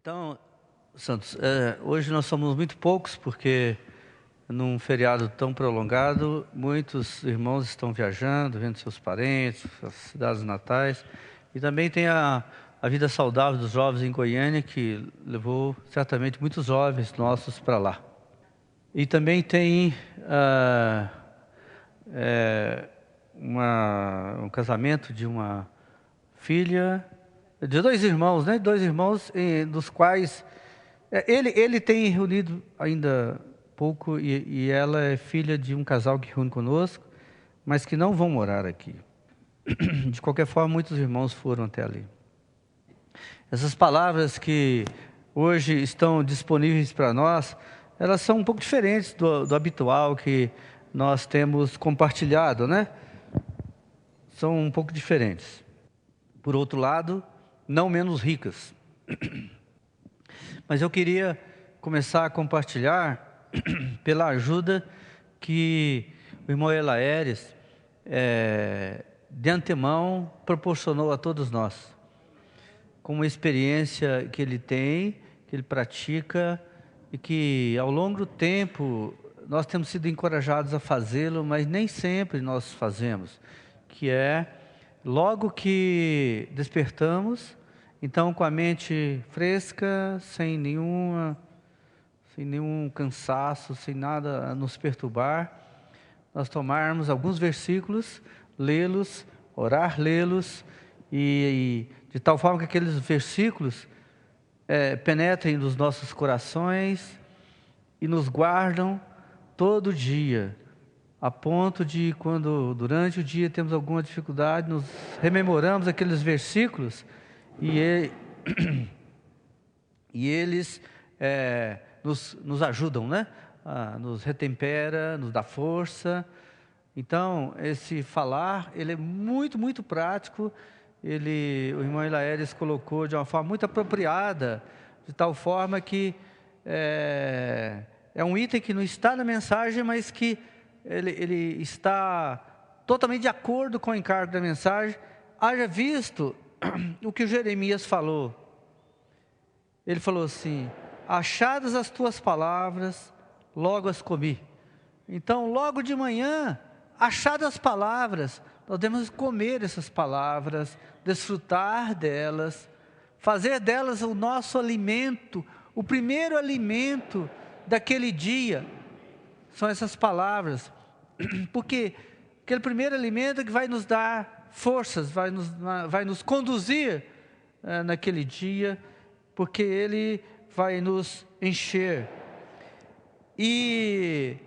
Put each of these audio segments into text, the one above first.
Então, Santos, hoje nós somos muito poucos, porque num feriado tão prolongado, muitos irmãos estão viajando, vendo seus parentes, as cidades natais, e também tem a vida saudável dos jovens em Goiânia, que levou certamente muitos jovens nossos para lá. E também tem um casamento de uma filha, de dois irmãos, né? Dois irmãos dos quais ele tem reunido ainda pouco e ela é filha de um casal que reúne conosco, mas que não vão morar aqui. De qualquer forma, muitos irmãos foram até ali. Essas palavras que hoje estão disponíveis para nós, elas são um pouco diferentes do habitual que nós temos compartilhado, né? São um pouco diferentes. Por outro lado, não menos ricas. Mas eu queria começar a compartilhar pela ajuda que o irmão Elaeres, de antemão, proporcionou a todos nós. Com uma experiência que ele tem, que ele pratica, e que ao longo do tempo nós temos sido encorajados a fazê-lo, mas nem sempre nós fazemos, que é, logo que despertamos, então com a mente fresca, sem nenhum cansaço, sem nada a nos perturbar, nós tomarmos alguns versículos, lê-los, orar, lê-los, e de tal forma que aqueles versículos penetrem nos nossos corações e nos guardam todo dia, a ponto de quando durante o dia temos alguma dificuldade, nos rememoramos aqueles versículos e eles nos ajudam, né? Nos retempera, nos dá força. Então, esse falar, ele é muito, muito prático. O irmão Elaeres colocou de uma forma muito apropriada, de tal forma que é um item que não está na mensagem, mas que ele está totalmente de acordo com o encargo da mensagem. Haja visto o que o Jeremias falou. Ele falou assim: achadas as tuas palavras, logo as comi. Então, logo de manhã, achadas as palavras, nós devemos comer essas palavras, desfrutar delas, fazer delas o nosso alimento, o primeiro alimento daquele dia, são essas palavras, porque aquele primeiro alimento que vai nos dar forças, vai nos conduzir naquele dia, porque ele vai nos encher. E,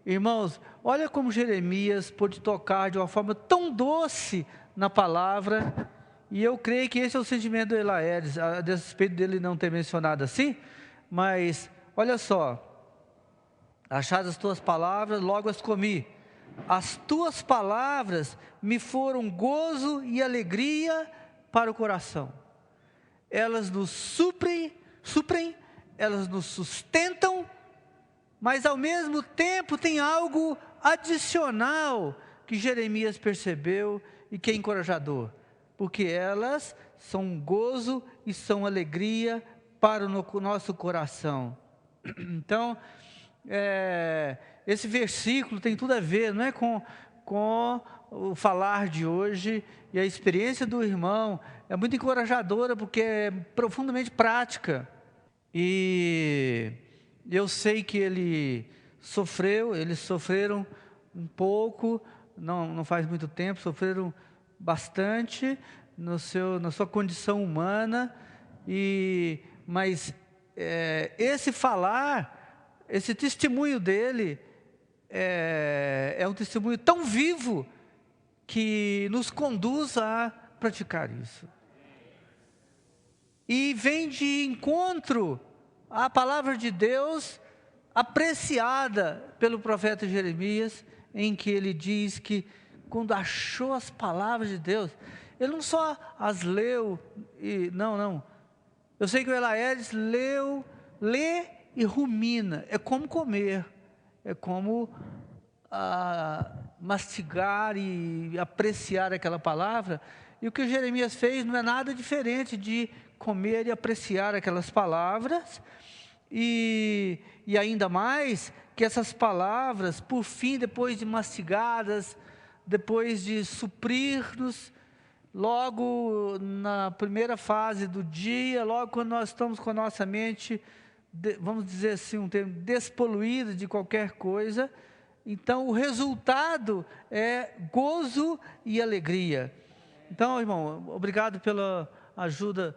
irmãos, olha como Jeremias pôde tocar de uma forma tão doce na palavra, e eu creio que esse é o sentimento do Elaeres, a despeito dele não ter mencionado assim, mas olha só: achadas as tuas palavras, logo as comi. As tuas palavras me foram gozo e alegria para o coração. Elas nos suprem, elas nos sustentam, mas ao mesmo tempo tem algo adicional que Jeremias percebeu e que é encorajador, porque elas são gozo e são alegria para o nosso coração. Então, esse versículo tem tudo a ver, não é, com o falar de hoje, e a experiência do irmão é muito encorajadora, porque é profundamente prática. E eu sei que eles sofreram um pouco, não faz muito tempo, sofreram bastante na sua condição humana, mas esse falar, esse testemunho dele é um testemunho tão vivo que nos conduz a praticar isso. E vem de encontro à palavra de Deus apreciada pelo profeta Jeremias, em que ele diz que quando achou as palavras de Deus, ele não só as leu, não. Eu sei que o Elaeres lê e rumina, é como comer, é como mastigar e apreciar aquela palavra. E o que o Jeremias fez não é nada diferente de comer e apreciar aquelas palavras, e ainda mais que essas palavras, por fim, depois de mastigadas, depois de suprir-nos, logo na primeira fase do dia, logo quando nós estamos com a nossa mente, vamos dizer assim, um termo, despoluída de qualquer coisa, então o resultado é gozo e alegria. Então, irmão, obrigado pela ajuda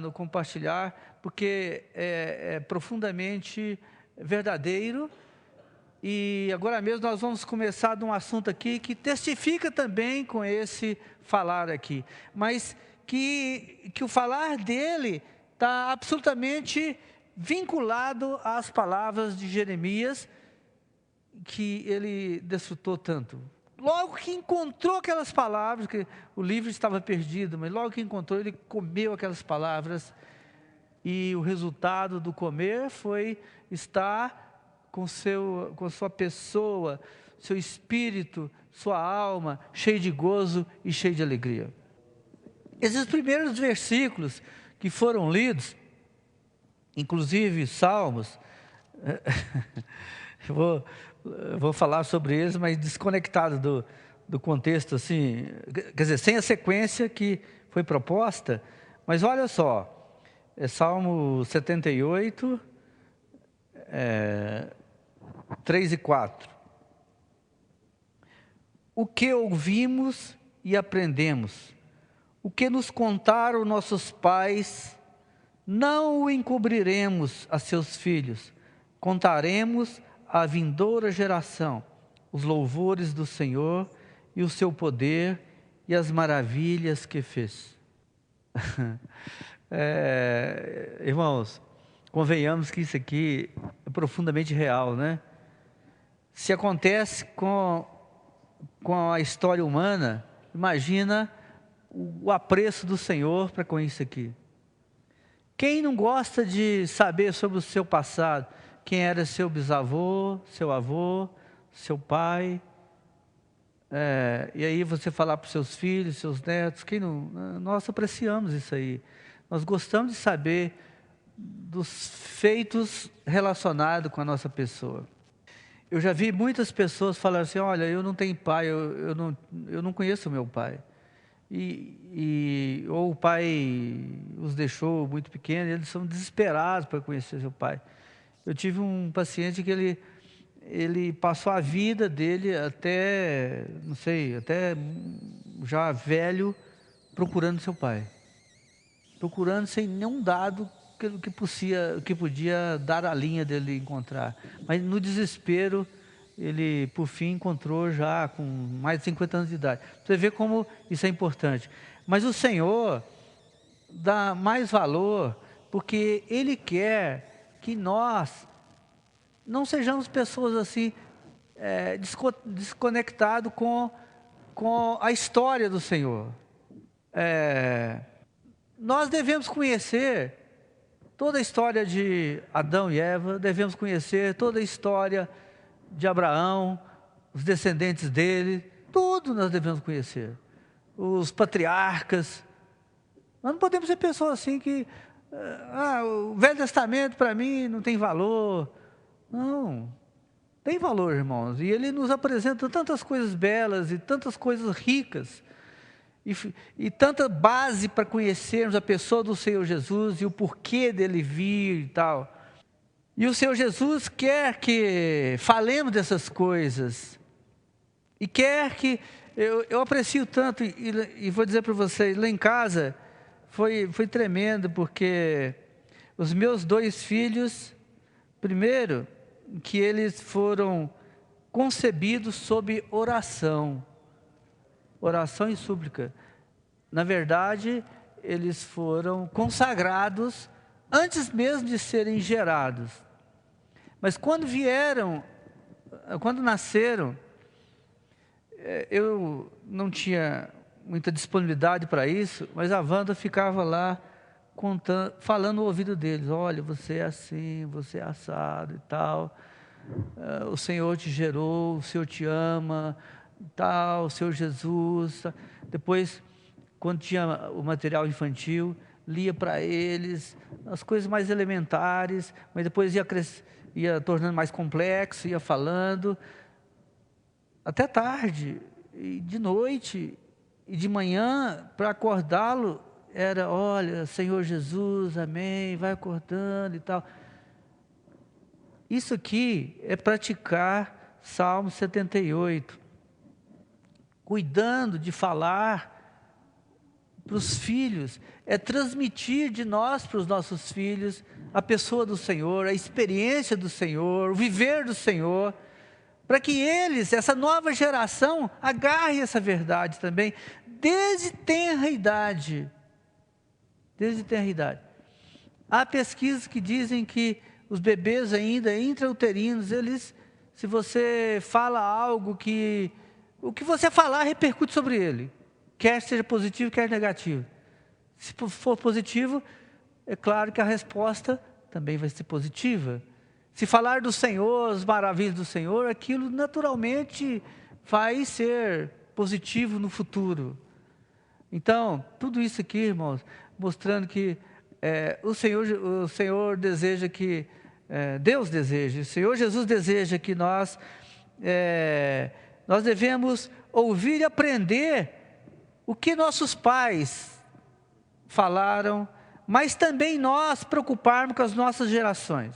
no compartilhar, porque é profundamente verdadeiro. E agora mesmo nós vamos começar de um assunto aqui que testifica também com esse falar aqui, mas que o falar dele está absolutamente vinculado às palavras de Jeremias, que ele desfrutou tanto. Logo que encontrou aquelas palavras, que o livro estava perdido, mas logo que encontrou, ele comeu aquelas palavras, e o resultado do comer foi estar com sua pessoa, seu espírito, sua alma, cheio de gozo e cheio de alegria. Esses primeiros versículos que foram lidos, inclusive Salmos, eu vou falar sobre eles, mas desconectado do contexto, assim, quer dizer, sem a sequência que foi proposta, mas olha só, Salmo 78, 3 e 4. O que ouvimos e aprendemos, o que nos contaram nossos pais, não o encobriremos a seus filhos, contaremos à vindoura geração os louvores do Senhor e o seu poder e as maravilhas que fez. Irmãos, convenhamos que isso aqui é profundamente real, né? Se acontece com a história humana, imagina o apreço do Senhor para com isso aqui. Quem não gosta de saber sobre o seu passado? Quem era seu bisavô, seu avô, seu pai? E aí você falar para os seus filhos, seus netos, quem não? Nós apreciamos isso aí. Nós gostamos de saber dos feitos relacionados com a nossa pessoa. Eu já vi muitas pessoas falar assim, olha, eu não tenho pai, eu não conheço o meu pai. Ou o pai os deixou muito pequenos, eles são desesperados para conhecer seu pai. Eu tive um paciente que ele passou a vida dele até, não sei, até já velho, procurando seu pai. Procurando sem nenhum dado que podia dar a linha dele encontrar. Mas no desespero, ele por fim encontrou já com mais de 50 anos de idade. Você vê como isso é importante. Mas o Senhor dá mais valor, porque Ele quer que nós não sejamos pessoas assim, desconectados com a história do Senhor. Nós devemos conhecer toda a história de Adão e Eva, devemos conhecer toda a história de Abraão, os descendentes dele, tudo nós devemos conhecer. Os patriarcas. Nós não podemos ser pessoas assim que, o Velho Testamento para mim não tem valor. Não, tem valor, irmãos. E ele nos apresenta tantas coisas belas e tantas coisas ricas. E tanta base para conhecermos a pessoa do Senhor Jesus e o porquê dele vir e tal. E o Senhor Jesus quer que falemos dessas coisas. E quer que, eu aprecio tanto, e vou dizer para vocês, lá em casa foi tremendo, porque os meus 2 filhos, primeiro, que eles foram concebidos sob oração e súplica. Na verdade, eles foram consagrados antes mesmo de serem gerados. Mas quando nasceram, eu não tinha muita disponibilidade para isso, mas a Wanda ficava lá falando no ouvido deles, olha, você é assim, você é assado e tal, o Senhor te gerou, o Senhor te ama, tal, o Senhor Jesus. Depois, quando tinha o material infantil, lia para eles as coisas mais elementares, mas depois ia tornando mais complexo, ia falando, até tarde, e de noite, e de manhã, para acordá-lo, era, olha, Senhor Jesus, amém, vai acordando e tal. Isso aqui é praticar Salmo 78, cuidando de falar para os filhos, é transmitir de nós para os nossos filhos a pessoa do Senhor, a experiência do Senhor, o viver do Senhor, para que eles, essa nova geração, agarre essa verdade também, desde tenra idade. Desde tenra idade. Há pesquisas que dizem que os bebês ainda intrauterinos, eles, se você fala algo que, o que você falar repercute sobre ele, quer seja positivo, quer negativo. Se for positivo, é claro que a resposta também vai ser positiva. Se falar do Senhor, as maravilhas do Senhor, aquilo naturalmente vai ser positivo no futuro. Então, tudo isso aqui, irmãos, mostrando que o Senhor deseja que, Deus deseja, o Senhor Jesus deseja que nós devemos ouvir e aprender o que nossos pais falaram, mas também nós preocuparmos com as nossas gerações.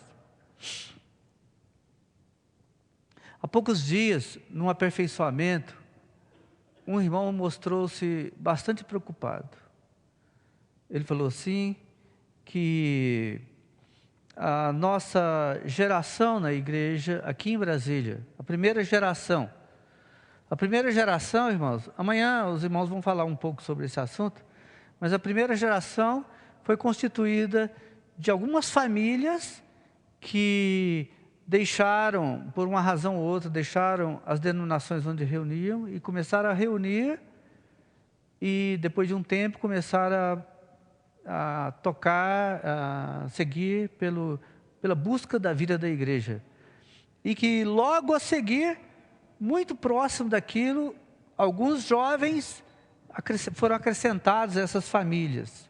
Há poucos dias, num aperfeiçoamento, um irmão mostrou-se bastante preocupado. Ele falou assim, que a nossa geração na igreja, aqui em Brasília, a primeira geração, irmãos, amanhã os irmãos vão falar um pouco sobre esse assunto, mas a primeira geração foi constituída de algumas famílias que deixaram, por uma razão ou outra, deixaram as denominações onde reuniam e começaram a reunir e depois de um tempo começaram a tocar, a seguir pela busca da vida da igreja. E que logo a seguir, muito próximo daquilo, alguns jovens foram acrescentados a essas famílias.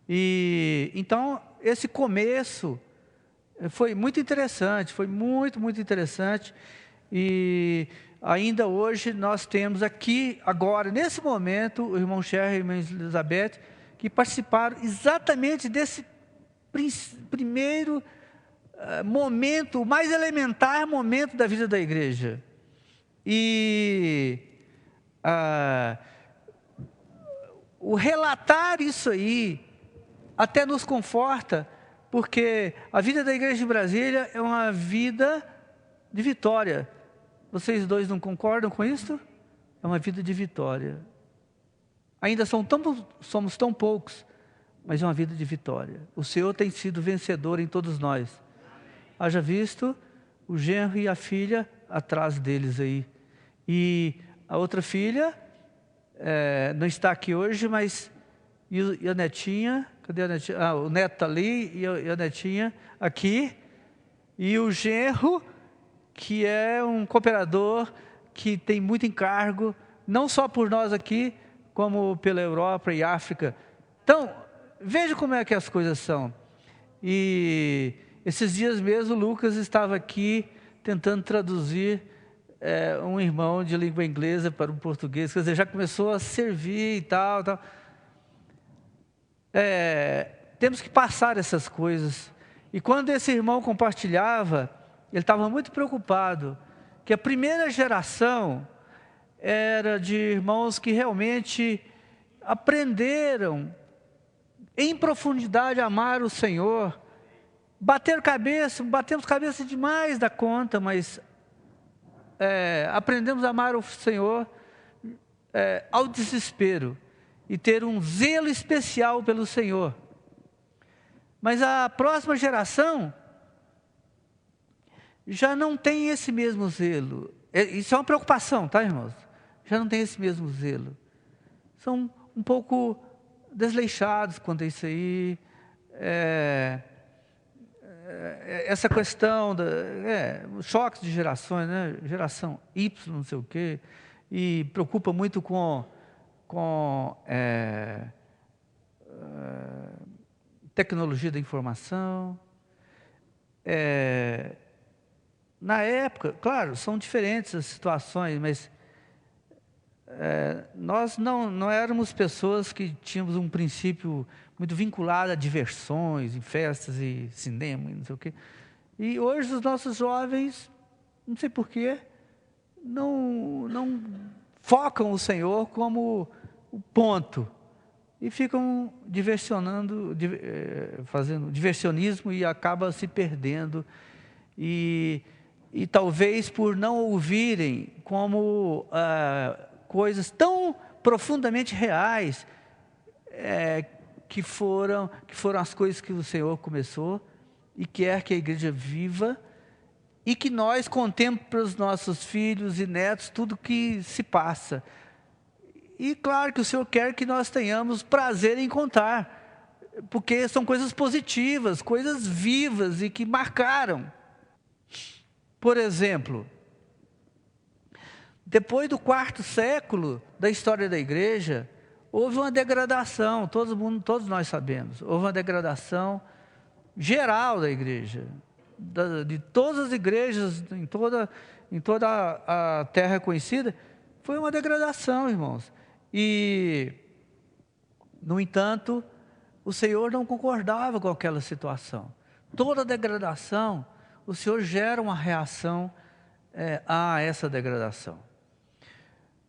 E então, esse começo foi muito interessante, foi muito, muito interessante. E ainda hoje nós temos aqui, agora, nesse momento, o irmão Sherry e a irmã Elizabeth, que participaram exatamente desse primeiro momento, o mais elementar momento da vida da igreja. E o relatar isso aí até nos conforta, porque a vida da igreja de Brasília é uma vida de vitória. Vocês dois não concordam com isso? É uma vida de vitória. Ainda somos tão poucos, mas é uma vida de vitória. O Senhor tem sido vencedor em todos nós. Haja visto o genro e a filha atrás deles aí. E a outra filha não está aqui hoje, mas e a netinha? Cadê a netinha? O neto está ali e a netinha aqui. E o genro, que é um cooperador que tem muito encargo, não só por nós aqui, como pela Europa e África. Então, veja como é que as coisas são. E esses dias mesmo, o Lucas estava aqui tentando traduzir um irmão de língua inglesa para um português, quer dizer, já começou a servir e tal. Temos que passar essas coisas. E quando esse irmão compartilhava, ele estava muito preocupado, que a primeira geração era de irmãos que realmente aprenderam em profundidade a amar o Senhor, batemos cabeça demais da conta, mas aprendemos a amar o Senhor ao desespero e ter um zelo especial pelo Senhor. Mas a próxima geração já não tem esse mesmo zelo. Isso é uma preocupação, tá, irmãos? Já não tem esse mesmo zelo. São um pouco desleixados quanto a isso aí. Essa questão choques de gerações, né? Geração Y, não sei o quê, e preocupa muito com tecnologia da informação. Na época, claro, são diferentes as situações, mas nós não éramos pessoas que tínhamos um princípio muito vinculado a diversões, em festas e cinema, e não sei o quê. E hoje os nossos jovens, não sei porquê, não focam o Senhor como o ponto. E ficam fazendo diversionismo e acaba se perdendo. E talvez por não ouvirem como coisas tão profundamente reais que foram as coisas que o Senhor começou e quer que a igreja viva e que nós contemos para os nossos filhos e netos tudo que se passa. E claro que o Senhor quer que nós tenhamos prazer em contar, porque são coisas positivas, coisas vivas e que marcaram. Por exemplo, depois do 4º século da história da igreja, houve uma degradação, todos nós sabemos, houve uma degradação geral da igreja, de todas as igrejas, em toda a terra conhecida, foi uma degradação, irmãos. E, no entanto, o Senhor não concordava com aquela situação. Toda degradação, o Senhor gera uma reação a essa degradação.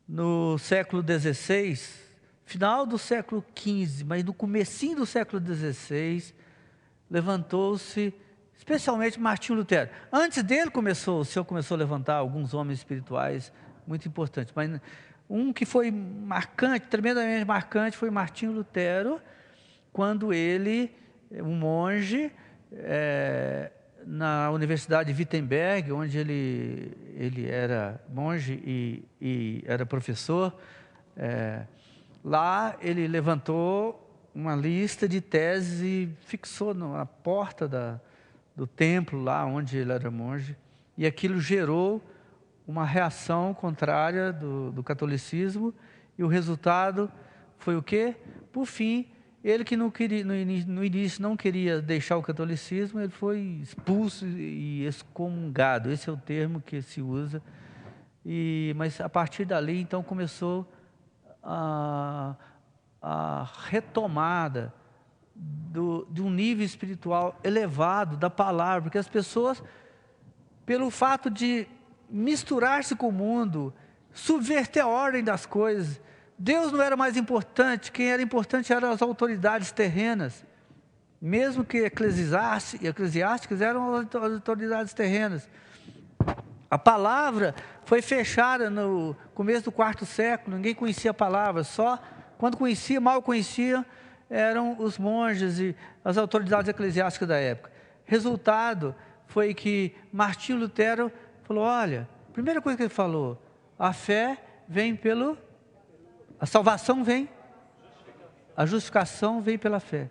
No século XVI, final do século XV, mas no comecinho do século XVI, levantou-se, especialmente Martinho Lutero. Antes dele o Senhor começou a levantar alguns homens espirituais muito importantes, mas um que foi marcante, tremendamente marcante, foi Martinho Lutero, quando ele, um monge, na Universidade de Wittenberg, onde ele era monge e era professor, lá ele levantou uma lista de teses e fixou na porta do templo, lá onde ele era monge, e aquilo gerou uma reação contrária do catolicismo, e o resultado foi o quê? Por fim, ele que no início não queria deixar o catolicismo, ele foi expulso e excomungado, esse é o termo que se usa, mas a partir dali então começou a retomada de um nível espiritual elevado da palavra, porque as pessoas, pelo fato de misturar-se com o mundo, subverter a ordem das coisas, Deus não era mais importante, quem era importante eram as autoridades terrenas, mesmo que eclesiásticas eram as autoridades terrenas. A palavra foi fechada no começo do 4º século, ninguém conhecia a palavra, só quando conhecia, mal conhecia, eram os monges e as autoridades eclesiásticas da época. Resultado foi que Martinho Lutero falou, olha, a primeira coisa que ele falou, a fé vem a salvação vem, a justificação vem pela fé.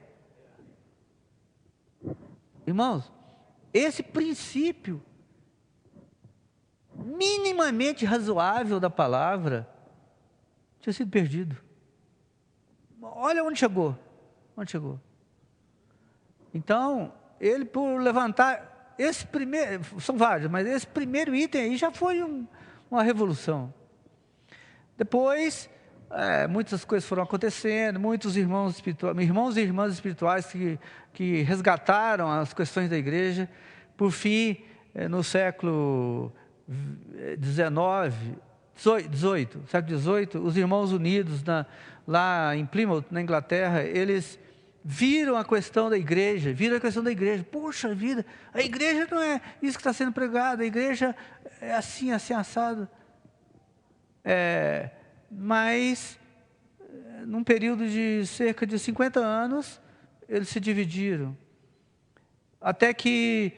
Irmãos, esse princípio minimamente razoável da palavra tinha sido perdido. Olha onde chegou. Então, ele por levantar esse primeiro, são vários, mas esse primeiro item aí já foi uma revolução. Depois, muitas coisas foram acontecendo, muitos irmãos e irmãs espirituais que resgataram as questões da igreja. Por fim, no século XVIII, os Irmãos Unidos, lá em Plymouth, na Inglaterra, eles viram a questão da igreja, poxa vida, a igreja não é isso que está sendo pregado, a igreja é assim, assado. Mas, num período de cerca de 50 anos, eles se dividiram. Até que,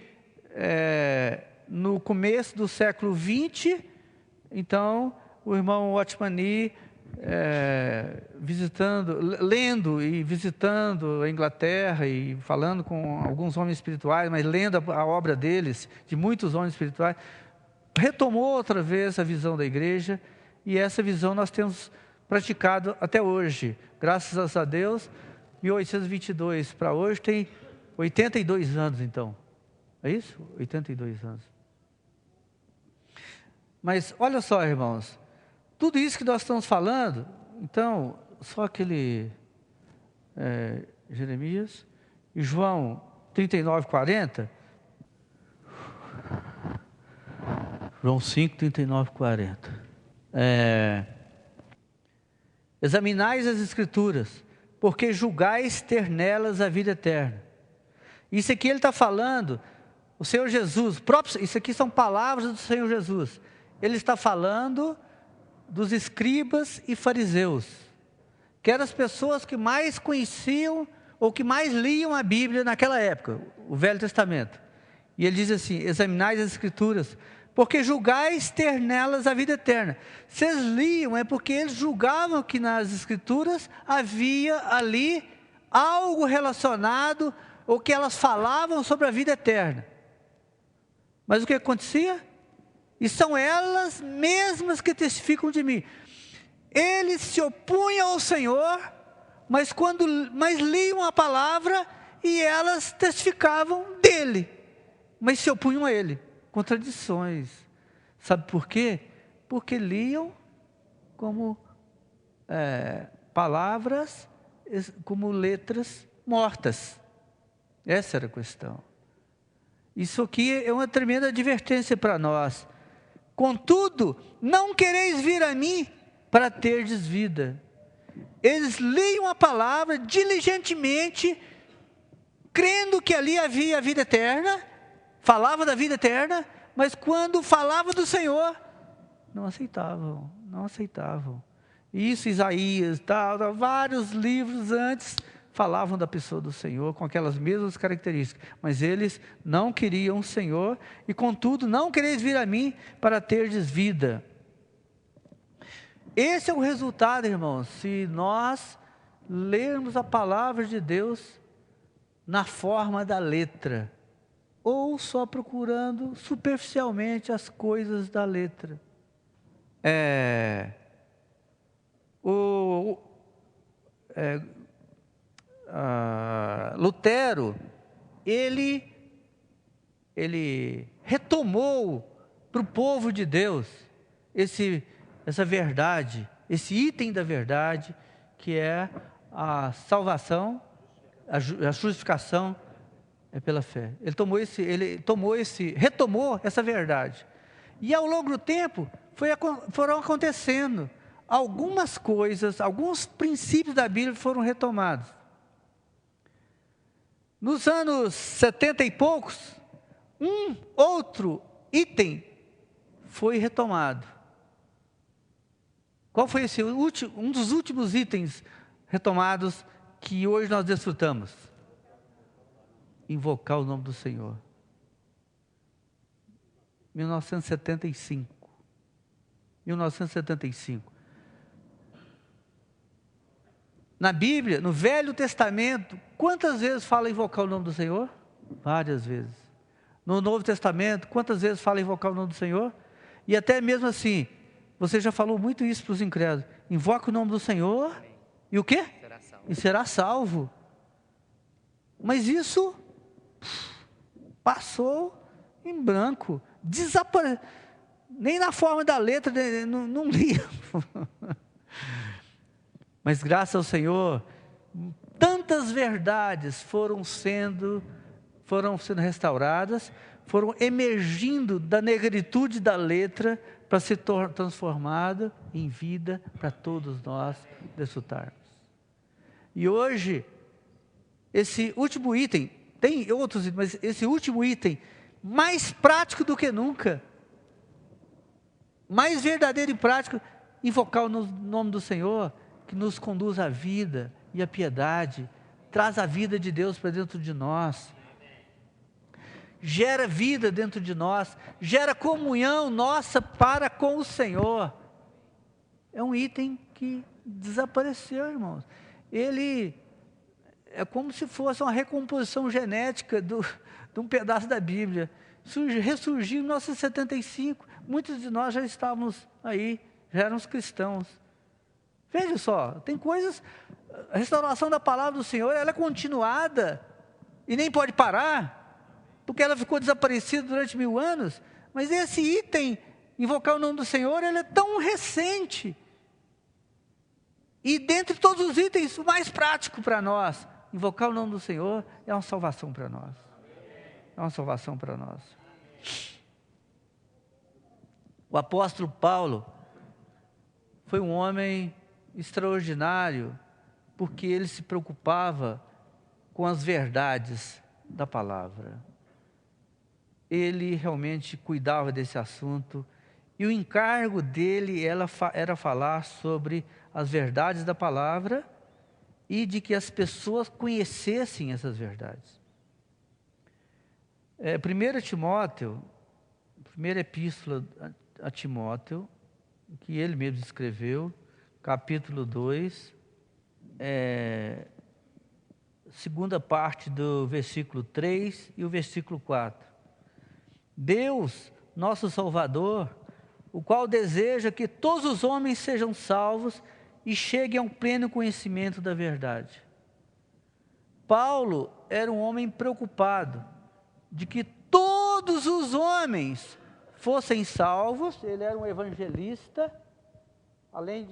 no começo do século XX, então, o irmão Watchman Nee, lendo e visitando a Inglaterra e falando com alguns homens espirituais, mas lendo a obra deles, de muitos homens espirituais, retomou outra vez a visão da igreja, e essa visão nós temos praticado até hoje. Graças a Deus, 1822 para hoje tem 82 anos, então. É isso? 82 anos. Mas olha só, irmãos, tudo isso que nós estamos falando, então, só aquele Jeremias e João 39, 40. João 5, 39, 40. Examinais as Escrituras, porque julgais ter nelas a vida eterna. Isso aqui ele está falando, o Senhor Jesus, isso aqui são palavras do Senhor Jesus. Ele está falando dos escribas e fariseus, que eram as pessoas que mais conheciam ou que mais liam a Bíblia naquela época, o Velho Testamento. E ele diz assim: examinais as Escrituras, porque julgais ter nelas a vida eterna. Vocês liam, é porque eles julgavam que nas Escrituras havia ali algo relacionado, ou que elas falavam sobre a vida eterna. Mas o que acontecia? E são elas mesmas que testificam de mim. Eles se opunham ao Senhor, mas liam a palavra e elas testificavam dele, mas se opunham a ele. Contradições. Sabe por quê? Porque liam como palavras, como letras mortas. Essa era a questão. Isso aqui é uma tremenda advertência para nós. Contudo, não quereis vir a mim para terdes vida. Eles liam a palavra diligentemente, crendo que ali havia a vida eterna, falava da vida eterna, mas quando falava do Senhor, não aceitavam. Isso, Isaías, vários livros antes falavam da pessoa do Senhor com aquelas mesmas características, mas eles não queriam o Senhor, e contudo, não quereis vir a mim para terdes vida. Esse é o resultado, irmãos, se nós lermos a palavra de Deus na forma da letra, ou só procurando superficialmente as coisas da letra. Lutero, ele retomou para o povo de Deus essa verdade, esse item da verdade, que é a salvação, a justificação é pela fé. Ele retomou essa verdade. E ao longo do tempo, foram acontecendo algumas coisas, alguns princípios da Bíblia foram retomados. Nos anos 70 e poucos, um outro item foi retomado. Qual foi um dos últimos itens retomados que hoje nós desfrutamos? Invocar o nome do Senhor. 1975. Na Bíblia, no Velho Testamento, quantas vezes fala invocar o nome do Senhor? Várias vezes. No Novo Testamento, quantas vezes fala invocar o nome do Senhor? E até mesmo assim, você já falou muito isso para os incrédulos. Invoca o nome do Senhor e o quê? E será salvo. Mas isso passou em branco, desapareceu. Nem na forma da letra, não lia. Mas graças ao Senhor, tantas verdades foram sendo restauradas, foram emergindo da negritude da letra para se transformada em vida para todos nós desfrutarmos. E hoje, esse último item, tem outros, mas esse último item, mais prático do que nunca, mais verdadeiro e prático, invocar o nome do Senhor, que nos conduz à vida e à piedade, traz a vida de Deus para dentro de nós, gera vida dentro de nós, gera comunhão nossa para com o Senhor. É um item que desapareceu, irmãos. Ele é como se fosse uma recomposição genética de um pedaço da Bíblia. Ressurgiu em 1975, muitos de nós já estávamos aí, já éramos cristãos. Veja só, tem coisas, A restauração da palavra do Senhor, ela é continuada e nem pode parar, porque ela ficou desaparecida durante 1000 anos. Mas esse item, invocar o nome do Senhor, ele é tão recente. E dentre todos os itens, o mais prático para nós, invocar o nome do Senhor é uma salvação para nós. É uma salvação para nós. O apóstolo Paulo foi um homem extraordinário, porque ele se preocupava com as verdades da palavra. Ele realmente cuidava desse assunto, e o encargo dele era falar sobre as verdades da palavra e de que as pessoas conhecessem essas verdades. 1 Timóteo, primeira epístola a Timóteo, que ele mesmo escreveu, capítulo 2, segunda parte do versículo 3 e o versículo 4. Deus, nosso Salvador, o qual deseja que todos os homens sejam salvos e cheguem ao pleno conhecimento da verdade. Paulo era um homem preocupado de que todos os homens fossem salvos. Ele era um evangelista, além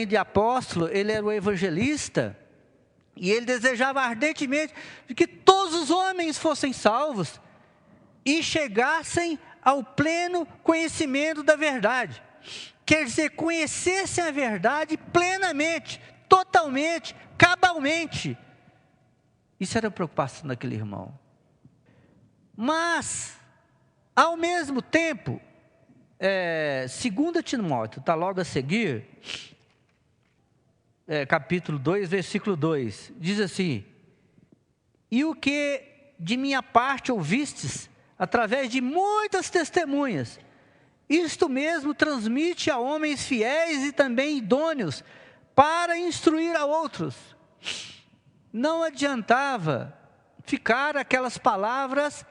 de apóstolo, ele era um evangelista, e ele desejava ardentemente de que todos os homens fossem salvos e chegassem ao pleno conhecimento da verdade. Quer dizer, conhecessem a verdade plenamente, totalmente, cabalmente. Isso era a preocupação daquele irmão. Mas, ao mesmo tempo, 2 Timóteo, está logo a seguir, capítulo 2, versículo 2, diz assim: e o que de minha parte ouvistes, através de muitas testemunhas, isto mesmo transmite a homens fiéis e também idôneos, para instruir a outros. Não adiantava ficar aquelas palavras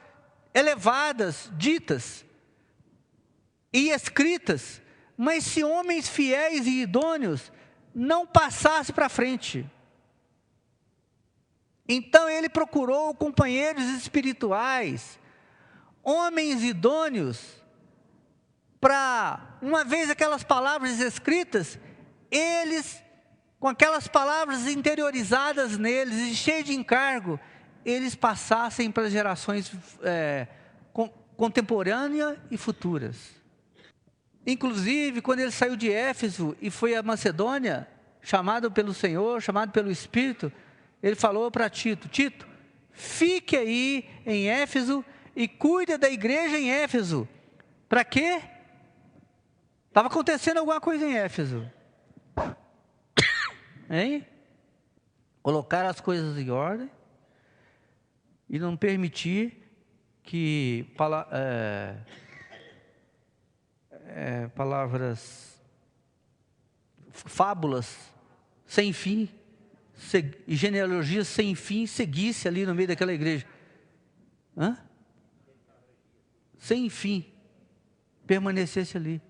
elevadas, ditas e escritas, mas se homens fiéis e idôneos não passassem para frente. Então ele procurou companheiros espirituais, homens idôneos, para, uma vez aquelas palavras escritas, eles, com aquelas palavras interiorizadas neles e cheios de encargo, eles passassem para as gerações contemporâneas e futuras. Inclusive, quando ele saiu de Éfeso e foi a Macedônia, chamado pelo Senhor, chamado pelo Espírito, ele falou para Tito: Tito, fique aí em Éfeso e cuide da igreja em Éfeso. Para quê? Estava acontecendo alguma coisa em Éfeso. Hein? Colocar as coisas em ordem e não permitir que fábulas sem fim e genealogias sem fim seguisse ali no meio daquela igreja. Sem fim, permanecesse ali.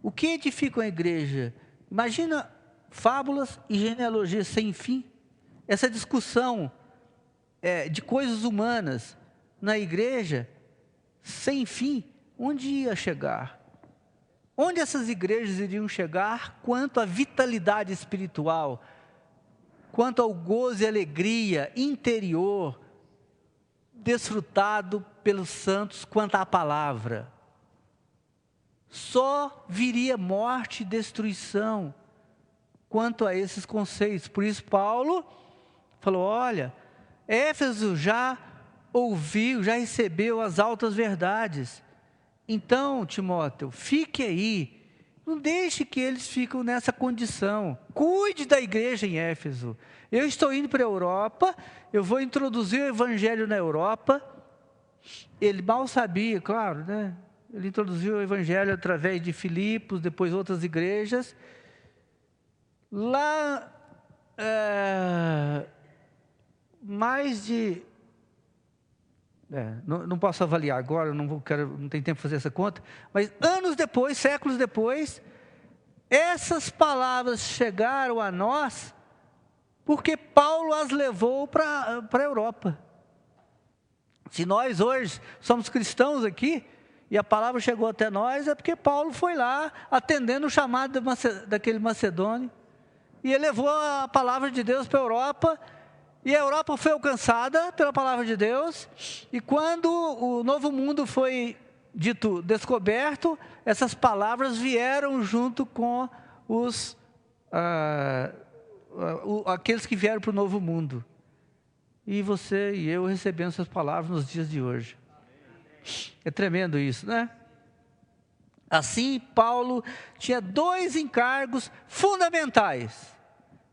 O que edifica uma igreja? Imagina fábulas e genealogias sem fim. Essa discussão de coisas humanas na igreja sem fim, onde ia chegar? Onde essas igrejas iriam chegar quanto à vitalidade espiritual, quanto ao gozo e alegria interior desfrutado pelos santos quanto à palavra? Só viria morte e destruição quanto a esses conceitos. Por isso Paulo falou: olha, Éfeso já ouviu, já recebeu as altas verdades. Então, Timóteo, fique aí, não deixe que eles fiquem nessa condição. Cuide da igreja em Éfeso. Eu estou indo para a Europa, eu vou introduzir o evangelho na Europa. Ele mal sabia, claro, né? Ele introduziu o evangelho através de Filipos, depois outras igrejas. Lá, mais de... não posso avaliar agora, não tem tempo para fazer essa conta, mas anos depois, séculos depois, Essas palavras chegaram a nós porque Paulo as levou para a Europa. Se nós hoje somos cristãos aqui, e a palavra chegou até nós, é porque Paulo foi lá atendendo o chamado daquele macedônio, e ele levou a palavra de Deus para a Europa, e a Europa foi alcançada pela palavra de Deus, e quando o novo mundo foi dito descoberto, essas palavras vieram junto com aqueles que vieram para o novo mundo. E você e eu recebemos essas palavras nos dias de hoje. É tremendo isso, né? Assim, Paulo tinha 2 encargos fundamentais.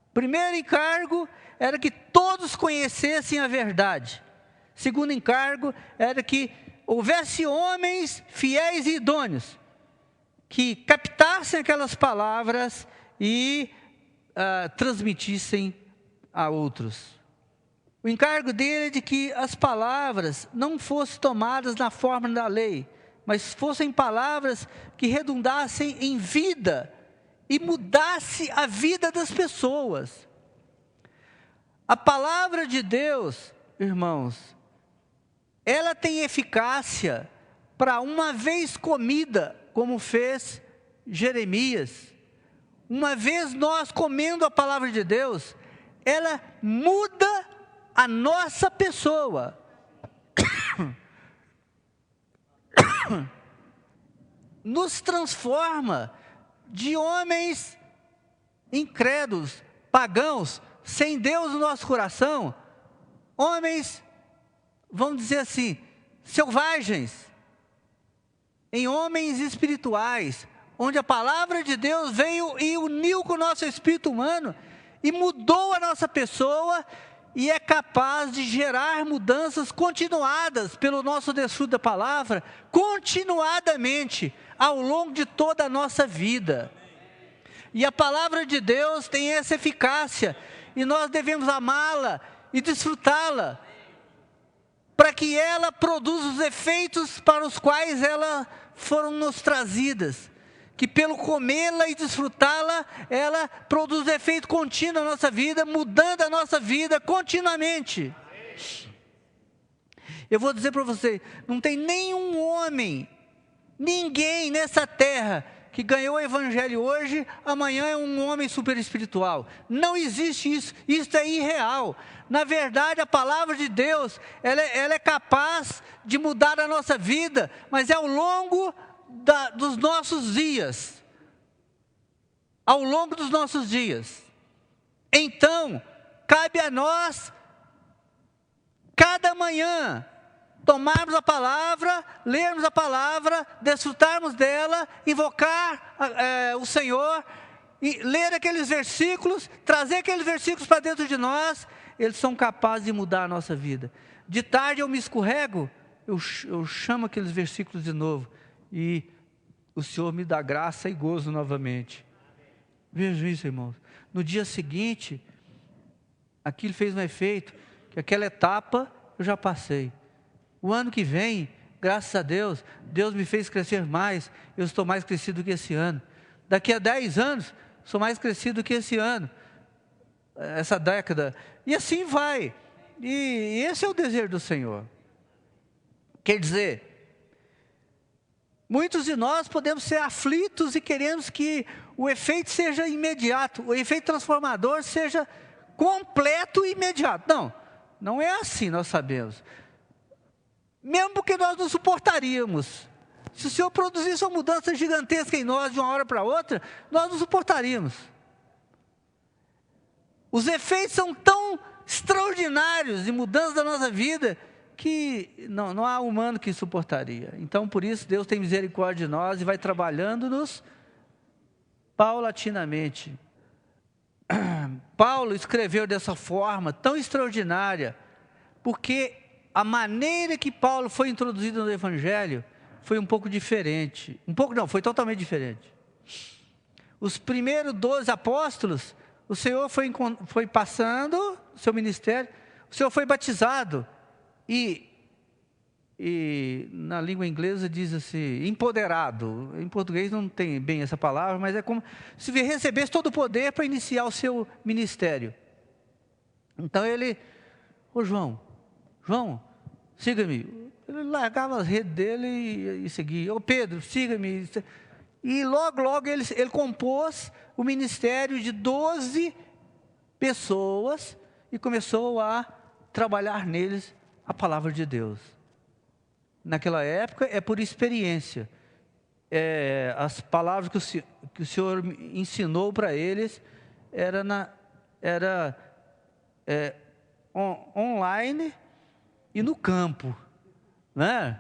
O primeiro encargo era que todos conhecessem a verdade. O segundo encargo era que houvesse homens fiéis e idôneos, que captassem aquelas palavras e transmitissem a outros. O encargo dele é de que as palavras não fossem tomadas na forma da lei, mas fossem palavras que redundassem em vida e mudasse a vida das pessoas. A palavra de Deus, irmãos, ela tem eficácia para uma vez comida, como fez Jeremias. Uma vez nós comendo a palavra de Deus, ela muda a nossa pessoa. Nos transforma de homens incrédulos, pagãos, sem Deus no nosso coração, homens, vamos dizer assim, selvagens, em homens espirituais, onde a palavra de Deus veio e uniu com o nosso espírito humano, e mudou a nossa pessoa, e é capaz de gerar mudanças continuadas pelo nosso desfrute da palavra, continuadamente, ao longo de toda a nossa vida. E a palavra de Deus tem essa eficácia, e nós devemos amá-la e desfrutá-la, para que ela produza os efeitos para os quais ela foram nos trazidas. Que pelo comê-la e desfrutá-la, ela produz efeito contínuo na nossa vida, mudando a nossa vida continuamente. Eu vou dizer para você, não tem nenhum homem, ninguém nessa terra que ganhou o evangelho hoje, amanhã é um homem super espiritual. Não existe isso, isso é irreal. Na verdade, a palavra de Deus, ela é capaz de mudar a nossa vida, mas é ao longo dos nossos dias, ao longo dos nossos dias. Então, cabe a nós, cada manhã, tomarmos a palavra, lermos a palavra, desfrutarmos dela, invocar o Senhor, e ler aqueles versículos, trazer aqueles versículos para dentro de nós. Eles são capazes de mudar a nossa vida. De tarde eu me escorrego, eu chamo aqueles versículos de novo, e o Senhor me dá graça e gozo novamente. Vejam isso, irmãos. No dia seguinte, aquilo fez um efeito, que aquela etapa eu já passei. O ano que vem, graças a Deus, Deus me fez crescer mais, eu estou mais crescido que esse ano. Daqui a 10 anos, sou mais crescido que esse ano, essa década, e assim vai. E esse é o desejo do Senhor. Quer dizer, muitos de nós podemos ser aflitos e queremos que o efeito seja imediato, o efeito transformador seja completo e imediato. Não, não é assim, nós sabemos. Mesmo porque nós não suportaríamos. Se o Senhor produzisse uma mudança gigantesca em nós de uma hora para outra, nós não suportaríamos. Os efeitos são tão extraordinários de mudança da nossa vida, que não há humano que suportaria. Então, por isso, Deus tem misericórdia de nós e vai trabalhando-nos paulatinamente. Paulo escreveu dessa forma tão extraordinária, porque a maneira que Paulo foi introduzido no Evangelho foi um pouco diferente. Foi totalmente diferente. Os primeiros 12 apóstolos, o Senhor foi passando o seu ministério, o Senhor foi batizado, e e na língua inglesa diz assim, empoderado. Em português não tem bem essa palavra, mas é como se recebesse todo o poder para iniciar o seu ministério. Então ele, ô João, siga-me. Ele largava as redes dele e seguia. Ô Pedro, siga-me. E logo ele compôs o ministério de 12 pessoas e começou a trabalhar neles a palavra de Deus. Naquela época é por experiência. As palavras que o Senhor ensinou para eles era online e no campo, né?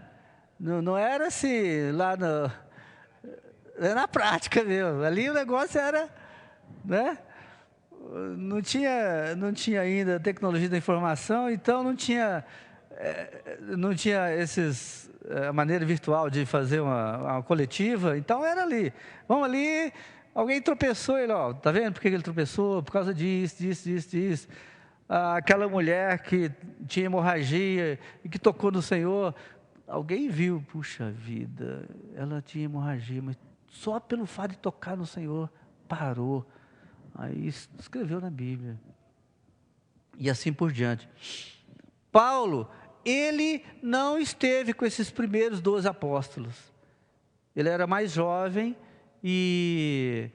Não era assim lá era na prática mesmo. Ali o negócio era, né? Não tinha ainda tecnologia da informação, então não tinha a maneira virtual de fazer uma coletiva, então era ali. Vamos ali, alguém tropeçou, ele, ó, tá vendo por que ele tropeçou? Por causa disso. Aquela mulher que tinha hemorragia e que tocou no Senhor, alguém viu, puxa vida, ela tinha hemorragia, mas só pelo fato de tocar no Senhor, parou. Aí escreveu na Bíblia. E assim por diante. Paulo, ele não esteve com esses primeiros 12 apóstolos. Ele era mais jovem e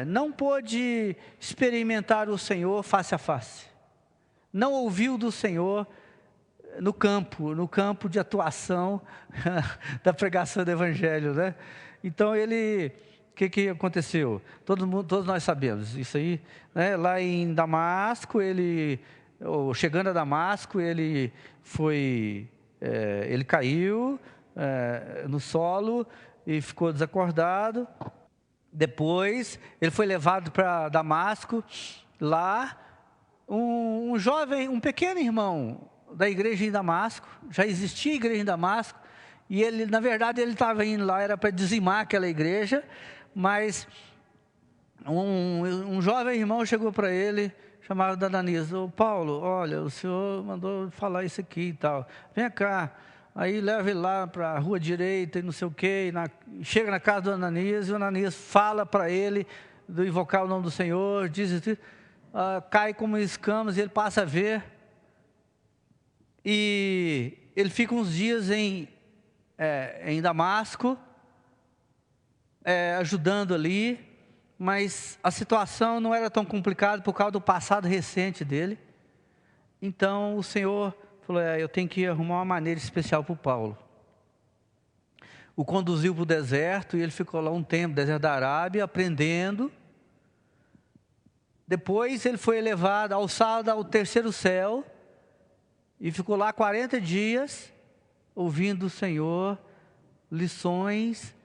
não pôde experimentar o Senhor face a face. Não ouviu do Senhor no campo de atuação da pregação do Evangelho, né? Então o que aconteceu? Todos nós sabemos isso aí, né? Lá em Damasco, chegando a Damasco, ele caiu no solo e ficou desacordado. Depois ele foi levado para Damasco. Lá um pequeno irmão da igreja em Damasco, já existia igreja em Damasco, e ele, na verdade, ele estava indo lá, era para dizimar aquela igreja, mas um jovem irmão chegou para ele, chamado Ananias: ô Paulo, olha, o senhor mandou falar isso aqui e tal, vem cá. Aí leva ele lá para a rua direita e não sei o quê, chega na casa do Ananias, e o Ananias fala para ele, de invocar o nome do Senhor, cai como escamas, e ele passa a ver, e ele fica uns dias em Damasco, ajudando ali, mas a situação não era tão complicada por causa do passado recente dele. Então o Senhor falou: eu tenho que arrumar uma maneira especial para o Paulo. O conduziu para o deserto e ele ficou lá um tempo, deserto da Arábia, aprendendo. Depois ele foi elevado, alçado ao terceiro céu, e ficou lá 40 dias, ouvindo do Senhor lições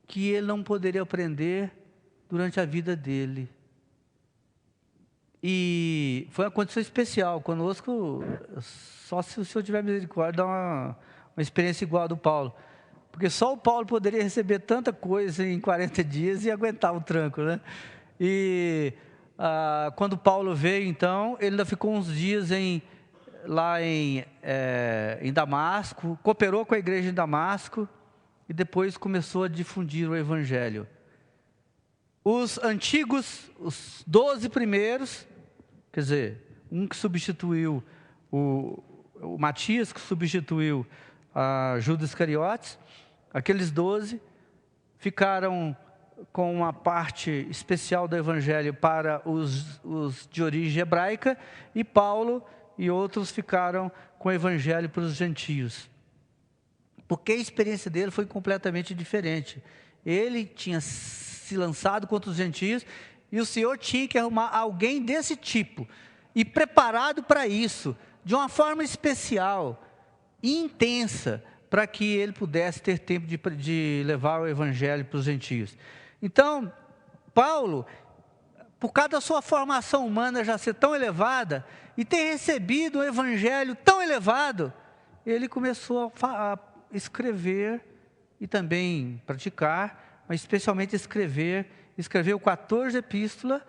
que ele não poderia aprender durante a vida dele. E foi uma condição especial conosco, só se o Senhor tiver misericórdia, dar uma experiência igual a do Paulo. Porque só o Paulo poderia receber tanta coisa em 40 dias e aguentar o tranco, né? E quando Paulo veio, então, ele ainda ficou uns dias lá em Damasco, cooperou com a igreja em Damasco e depois começou a difundir o Evangelho. Os antigos, os 12 primeiros, quer dizer, um que substituiu o Matias, que substituiu a Judas Iscariotes, aqueles 12 ficaram com uma parte especial do Evangelho para os de origem hebraica, e Paulo e outros ficaram com o Evangelho para os gentios. Porque a experiência dele foi completamente diferente. Ele tinha se lançado contra os gentios, e o Senhor tinha que arrumar alguém desse tipo, e preparado para isso, de uma forma especial e intensa, para que ele pudesse ter tempo de levar o Evangelho para os gentios. Então, Paulo, por causa da sua formação humana já ser tão elevada, e ter recebido um Evangelho tão elevado, ele começou a escrever e também praticar, mas especialmente escreveu 14 epístolas,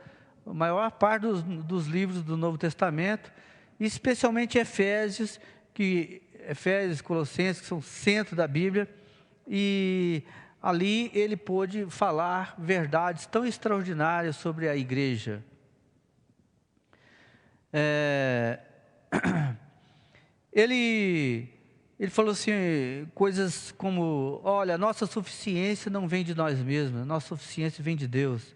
a maior parte dos livros do Novo Testamento, e especialmente Efésios, que Efésios, Colossenses, que são o centro da Bíblia, e ali ele pôde falar verdades tão extraordinárias sobre a igreja. Ele falou assim, coisas como, olha, nossa suficiência não vem de nós mesmos, nossa suficiência vem de Deus.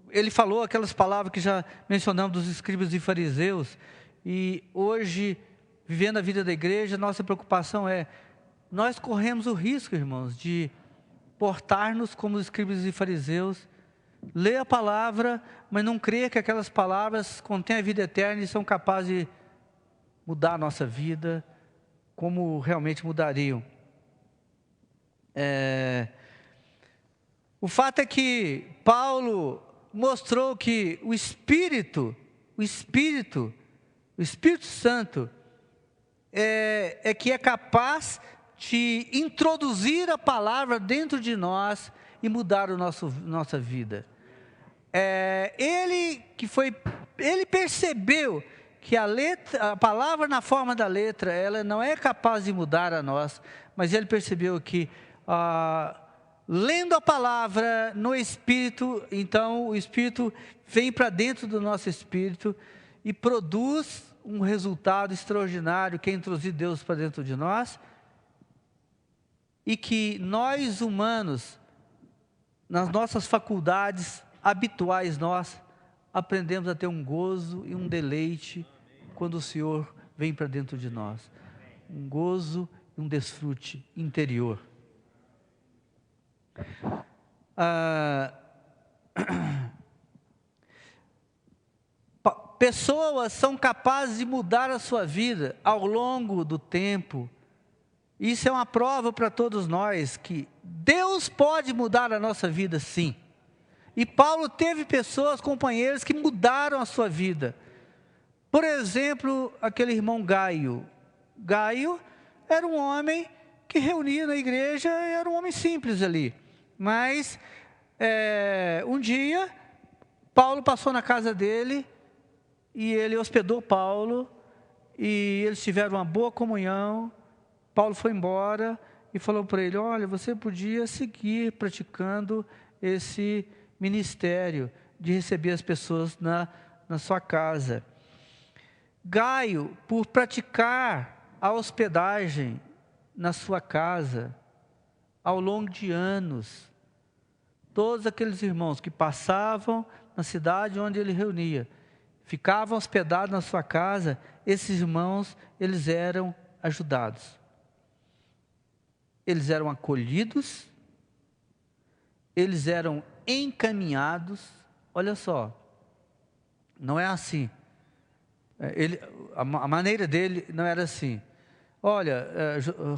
Ele falou aquelas palavras que já mencionamos dos escribas e fariseus, e hoje, vivendo a vida da igreja, nossa preocupação é, nós corremos o risco, irmãos, de portar-nos como os escribas e fariseus, ler a palavra, mas não crer que aquelas palavras contêm a vida eterna e são capazes de mudar a nossa vida, como realmente mudariam. O fato é que Paulo mostrou que o Espírito Santo é que é capaz de introduzir a palavra dentro de nós e mudar nossa vida. Ele percebeu que a palavra na forma da letra, ela não é capaz de mudar a nós, mas ele percebeu que lendo a palavra no Espírito, então o Espírito vem para dentro do nosso espírito e produz um resultado extraordinário, que é introduzir Deus para dentro de nós, e que nós humanos, nas nossas faculdades habituais, nós aprendemos a ter um gozo e um deleite quando o Senhor vem para dentro de nós. Um gozo e um desfrute interior. Pessoas são capazes de mudar a sua vida ao longo do tempo. Isso é uma prova para todos nós que Deus pode mudar a nossa vida, sim. E Paulo teve pessoas, companheiros, que mudaram a sua vida. Por exemplo, aquele irmão Gaio. Gaio era um homem que reunia na igreja, era um homem simples ali. Mas um dia, Paulo passou na casa dele e ele hospedou Paulo e eles tiveram uma boa comunhão. Paulo foi embora e falou para ele, olha, você podia seguir praticando esse ministério de receber as pessoas na sua casa. Gaio, por praticar a hospedagem na sua casa, ao longo de anos, todos aqueles irmãos que passavam na cidade onde ele reunia, ficavam hospedados na sua casa, esses irmãos, eles eram ajudados. Eles eram acolhidos, eles eram encaminhados. Olha só, não é assim. A maneira dele não era assim. Olha,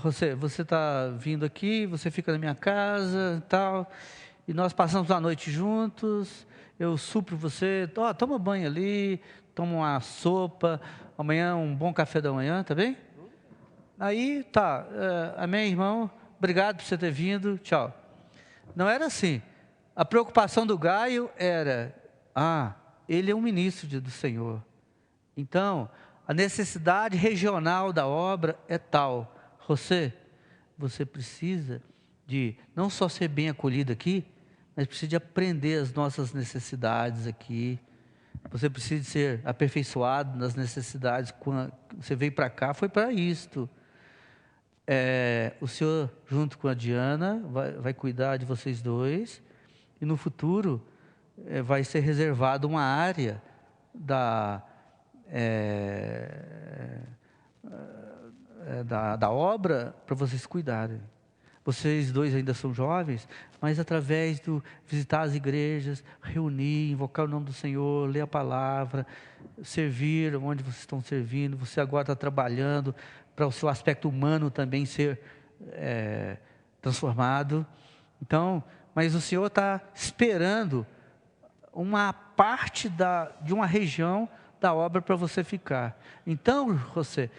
José, você está vindo aqui, você fica na minha casa e tal, e nós passamos a noite juntos, eu supro você, toma banho ali, toma uma sopa, amanhã um bom café da manhã, tá bem? Aí, tá, amém, irmão, obrigado por você ter vindo, tchau. Não era assim. A preocupação do Gaio era, ele é um ministro do Senhor. Então, a necessidade regional da obra é tal. Você precisa de não só ser bem acolhido aqui, mas precisa de aprender as nossas necessidades aqui. Você precisa de ser aperfeiçoado nas necessidades. Quando você veio para cá, foi para isto. O senhor, junto com a Diana, vai cuidar de vocês dois. E no futuro, vai ser reservado uma área da obra para vocês cuidarem. Vocês dois ainda são jovens, mas através do visitar as igrejas, reunir, invocar o nome do Senhor, ler a palavra, servir onde vocês estão servindo, você agora está trabalhando para o seu aspecto humano também ser transformado. Então, mas o Senhor está esperando uma parte de uma região da obra para você ficar. Então, você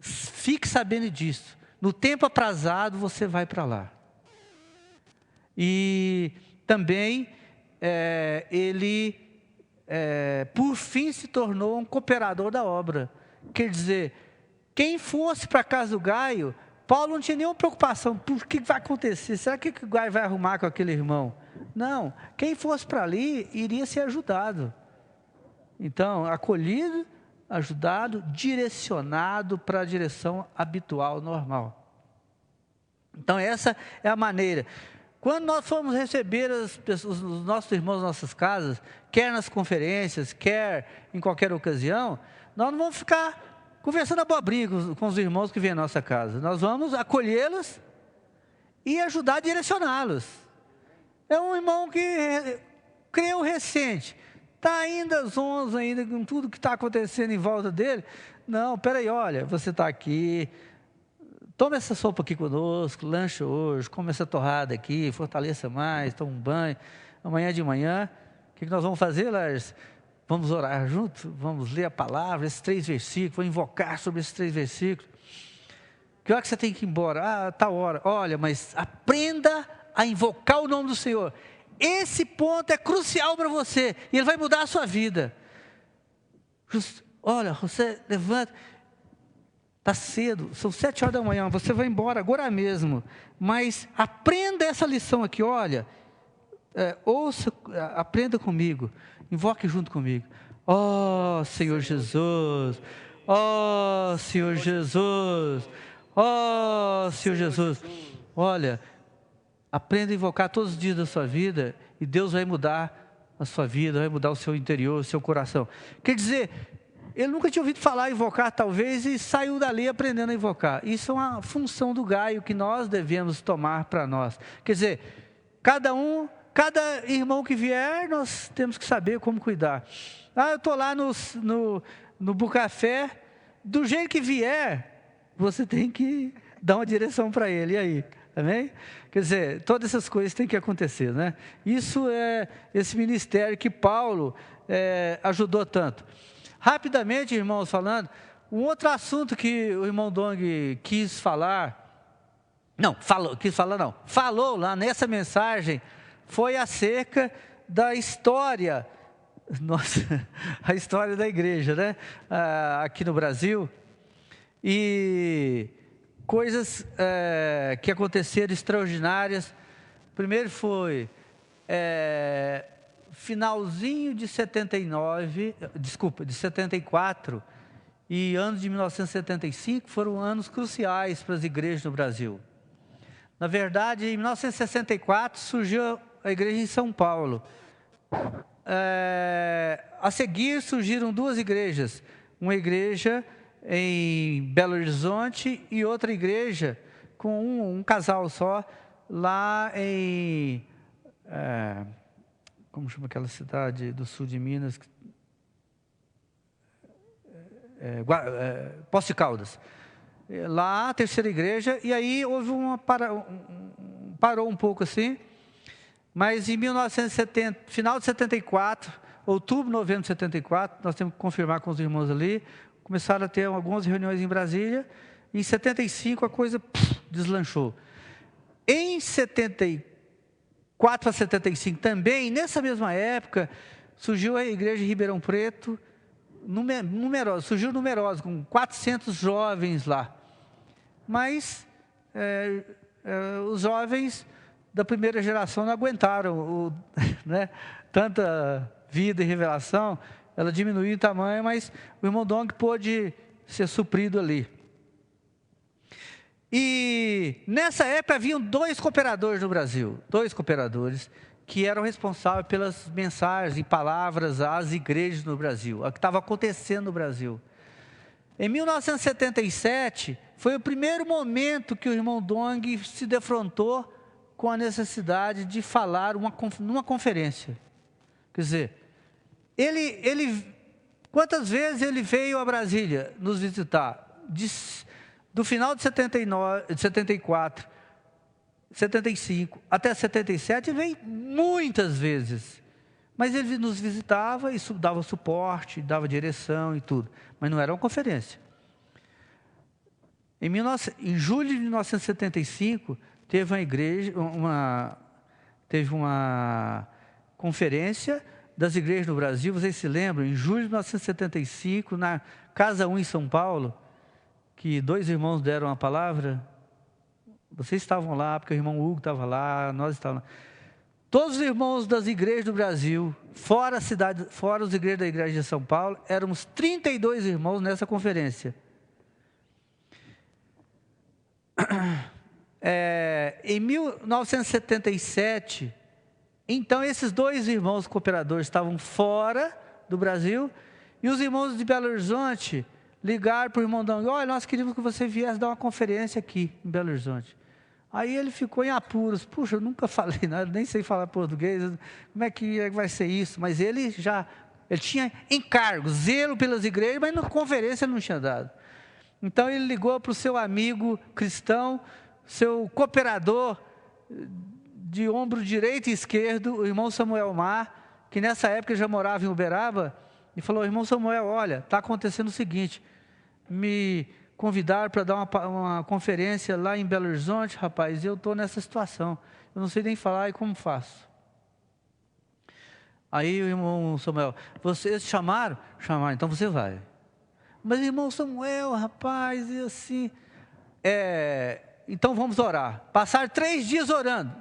fique sabendo disso. No tempo aprazado, você vai para lá. E também por fim, se tornou um cooperador da obra. Quer dizer, quem fosse para a casa do Gaio, Paulo não tinha nenhuma preocupação, por que vai acontecer? Será que o Gaio vai arrumar com aquele irmão? Não, quem fosse para ali, iria ser ajudado. Então, acolhido, ajudado, direcionado para a direção habitual, normal. Então, essa é a maneira. Quando nós formos receber os nossos irmãos nas nossas casas, quer nas conferências, quer em qualquer ocasião, nós não vamos ficar conversando abobrinha com os irmãos que vêm à nossa casa. Nós vamos acolhê-los e ajudar a direcioná-los. É um irmão que creu recente, está ainda zonzo, ainda com tudo que está acontecendo em volta dele. Não, peraí, olha, você está aqui, toma essa sopa aqui conosco, lanche hoje, come essa torrada aqui, fortaleça mais, toma um banho. Amanhã de manhã, o que nós vamos fazer, Lars? Vamos orar junto, vamos ler a palavra, esses 3 versículos, vamos invocar sobre esses 3 versículos. Que hora que você tem que ir embora? Tal hora. Olha, mas aprenda a invocar o nome do Senhor. Esse ponto é crucial para você, e ele vai mudar a sua vida. Olha, você levanta, está cedo, são 7 horas da manhã, você vai embora agora mesmo, mas aprenda essa lição aqui, olha, ouça, aprenda comigo, invoque junto comigo. Ó Senhor Jesus, ó Senhor Jesus, ó Senhor Jesus. Olha, aprenda a invocar todos os dias da sua vida, e Deus vai mudar a sua vida, vai mudar o seu interior, o seu coração. Quer dizer, ele nunca tinha ouvido falar invocar, talvez, e saiu dali aprendendo a invocar. Isso é uma função do Gaio que nós devemos tomar para nós. Quer dizer, cada irmão que vier, nós temos que saber como cuidar. Eu estou lá no Bucafé, do jeito que vier, você tem que dar uma direção para ele, e aí? Amém? Quer dizer, todas essas coisas têm que acontecer, né? Isso é esse ministério que Paulo ajudou tanto. Rapidamente, irmãos, falando, um outro assunto que o irmão Dong falou lá nessa mensagem, foi acerca da história, a história da igreja, né? Aqui no Brasil, e coisas que aconteceram extraordinárias. Primeiro foi finalzinho de 74 e anos de 1975 foram anos cruciais para as igrejas no Brasil. Na verdade, em 1964 surgiu a igreja em São Paulo. A seguir surgiram 2 igrejas, uma igreja em Belo Horizonte e outra igreja com um casal só lá em como chama aquela cidade do sul de Minas? Poços de Caldas. Lá a terceira igreja, e aí houve parou um pouco assim, mas em 1970, final de 74, outubro, novembro de 74, nós temos que confirmar com os irmãos ali, começaram a ter algumas reuniões em Brasília. Em 75 a coisa deslanchou. Em 74 a 75 também, nessa mesma época, surgiu a igreja de Ribeirão Preto, surgiu numerosa, com 400 jovens lá. Mas os jovens da primeira geração não aguentaram né, tanta vida e revelação, ela diminuiu em tamanho, mas o irmão Dong pôde ser suprido ali. E nessa época haviam 2 cooperadores no Brasil, 2 cooperadores que eram responsáveis pelas mensagens e palavras às igrejas no Brasil, o que estava acontecendo no Brasil. Em 1977, foi o primeiro momento que o irmão Dong se defrontou com a necessidade de falar numa conferência. Quer dizer, quantas vezes ele veio a Brasília nos visitar? Do final de 74, 75 até 77, ele veio muitas vezes. Mas ele nos visitava e dava suporte, dava direção e tudo. Mas não era uma conferência. Em julho de 1975, teve uma igreja, conferência das igrejas no Brasil, vocês se lembram, em julho de 1975, na Casa 1 em São Paulo, que 2 irmãos deram a palavra. Vocês estavam lá, porque o irmão Hugo estava lá, nós estávamos lá. Todos os irmãos das igrejas do Brasil, fora a cidade, fora os igrejas da igreja de São Paulo, éramos 32 irmãos nessa conferência. Em 1977, então esses 2 irmãos cooperadores estavam fora do Brasil, e os irmãos de Belo Horizonte ligaram para o irmão Dong: olha, nós queríamos que você viesse dar uma conferência aqui em Belo Horizonte. Aí ele ficou em apuros: puxa, eu nunca falei nada, nem sei falar português, como é que vai ser isso? Mas ele tinha encargo, zelo pelas igrejas, mas na conferência ele não tinha dado. Então ele ligou para o seu amigo cristão, seu cooperador de ombro direito e esquerdo, o irmão Samuel Mar, que nessa época já morava em Uberaba, e falou: irmão Samuel, olha, está acontecendo o seguinte, me convidaram para dar uma conferência lá em Belo Horizonte, rapaz, e eu estou nessa situação, eu não sei nem falar, e como faço? Aí o irmão Samuel: vocês chamaram? Chamaram, então você vai. Mas irmão Samuel, rapaz, e assim, então vamos orar. Passaram 3 dias orando,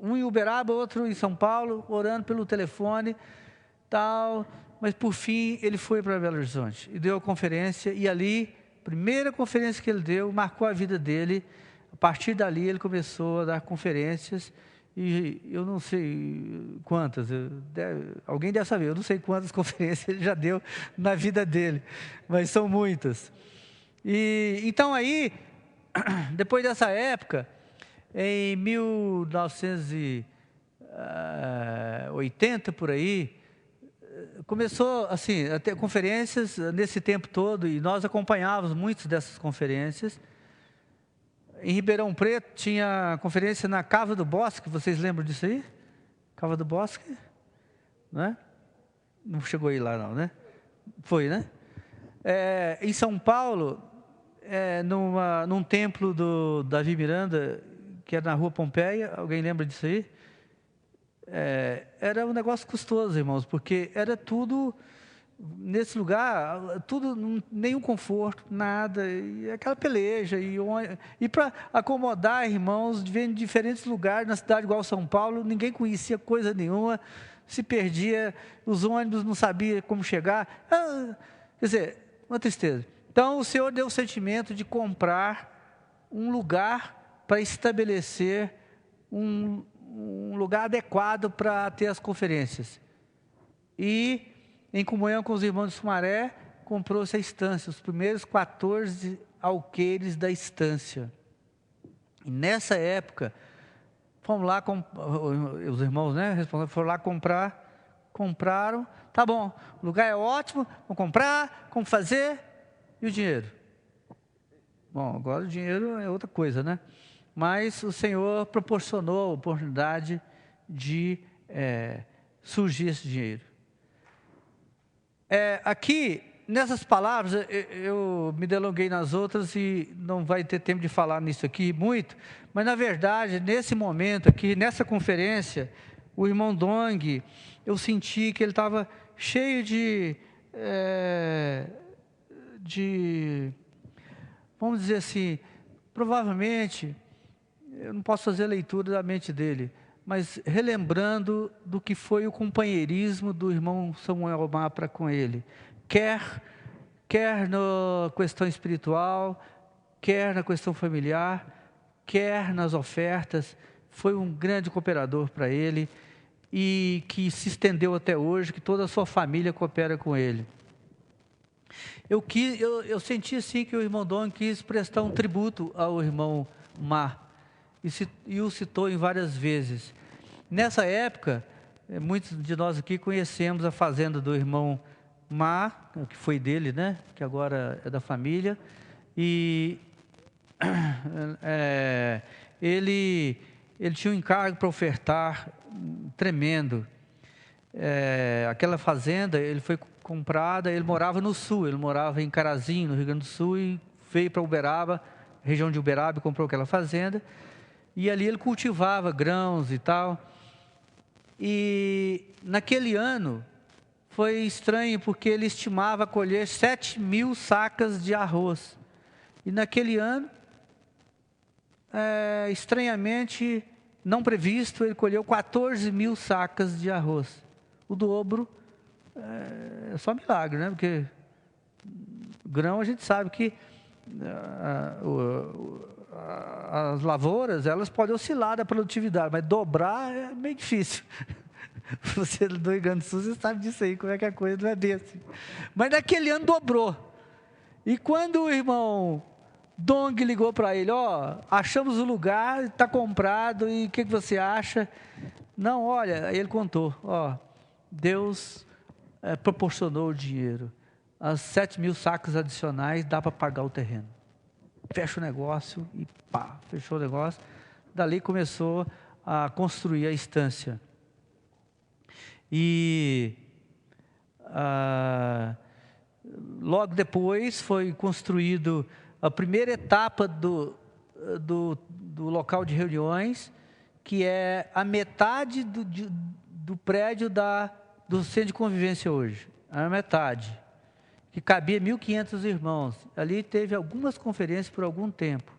um em Uberaba, outro em São Paulo, orando pelo telefone, tal. Mas por fim ele foi para Belo Horizonte e deu a conferência, e ali, primeira conferência que ele deu, marcou a vida dele. A partir dali ele começou a dar conferências, e eu não sei quantas, alguém deve saber, eu não sei quantas conferências ele já deu na vida dele, mas são muitas. E então aí, depois dessa época, em 1980 por aí, começou assim, a ter conferências nesse tempo todo, e nós acompanhávamos muitas dessas conferências. Em Ribeirão Preto tinha conferência na Cava do Bosque, vocês lembram disso aí? Cava do Bosque? Não é? Não chegou aí lá não, né? Foi, né? Em São Paulo, num templo do Davi Miranda, que era na Rua Pompeia, alguém lembra disso aí? Era um negócio custoso, irmãos, porque era tudo, nesse lugar, tudo, nenhum conforto, nada, e aquela peleja, e para acomodar irmãos, de diferentes lugares, na cidade igual São Paulo, ninguém conhecia coisa nenhuma, se perdia, os ônibus não sabiam como chegar, quer dizer, uma tristeza. Então o Senhor deu o sentimento de comprar um lugar para estabelecer um lugar adequado para ter as conferências. E, em comunhão com os irmãos de Sumaré, comprou-se a estância, os primeiros 14 alqueires da estância. E nessa época, fomos lá, os irmãos, né, foram lá compraram, tá bom, o lugar é ótimo, vamos comprar, como fazer, e o dinheiro? Bom, agora o dinheiro é outra coisa, né? Mas o Senhor proporcionou a oportunidade de surgir esse dinheiro. Aqui, nessas palavras, eu me delonguei nas outras e não vai ter tempo de falar nisso aqui muito, mas na verdade, nesse momento aqui, nessa conferência, o irmão Dong, eu senti que ele estava cheio de, vamos dizer assim, provavelmente, eu não posso fazer a leitura da mente dele, mas relembrando do que foi o companheirismo do irmão Samuel Mar para com ele, quer na questão espiritual, quer na questão familiar, quer nas ofertas, foi um grande cooperador para ele, e que se estendeu até hoje, que toda a sua família coopera com ele. Eu senti assim que o irmão Dong quis prestar um tributo ao irmão Mar, e o citou em várias vezes. Nessa época, muitos de nós aqui conhecemos a fazenda do irmão Mar, que foi dele, né? Que agora é da família, e ele tinha um encargo para ofertar tremendo. Aquela fazenda, ele foi comprada, ele morava no sul, ele morava em Carazinho, no Rio Grande do Sul, e veio para Uberaba, região de Uberaba, e comprou aquela fazenda, e ali ele cultivava grãos e tal. E naquele ano foi estranho, porque ele estimava colher 7.000 sacas de arroz. E naquele ano, estranhamente, não previsto, ele colheu 14.000 sacas de arroz. O dobro é só milagre, né? Porque grão a gente sabe que as lavouras, elas podem oscilar da produtividade, mas dobrar é meio difícil. Você do Rio Grande do Sul, você sabe disso aí, como é que a coisa não é bem assim. Mas naquele ano dobrou. E quando o irmão Dong ligou para ele, achamos o lugar, está comprado, e o que você acha? Não, olha, aí ele contou, Deus proporcionou o dinheiro. As 7.000 sacas adicionais dá para pagar o terreno. Fecha o negócio e pá, fechou o negócio. Dali começou a construir a estância. E logo depois foi construído a primeira etapa do local de reuniões, que é a metade do prédio do centro de convivência hoje. A metade, que cabia 1.500 irmãos. Ali teve algumas conferências por algum tempo.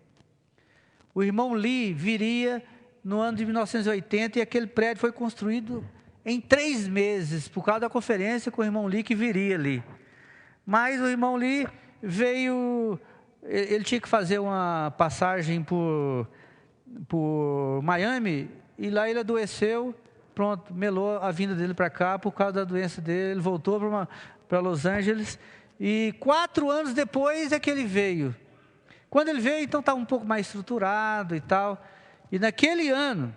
O irmão Lee viria no ano de 1980 e aquele prédio foi construído em 3 meses, por causa da conferência com o irmão Lee que viria ali. Mas o irmão Lee veio, ele tinha que fazer uma passagem por Miami, e lá ele adoeceu, pronto, melou a vinda dele para cá por causa da doença dele, ele voltou para Los Angeles, e 4 anos depois é que ele veio. Quando ele veio, então estava um pouco mais estruturado e tal, e naquele ano,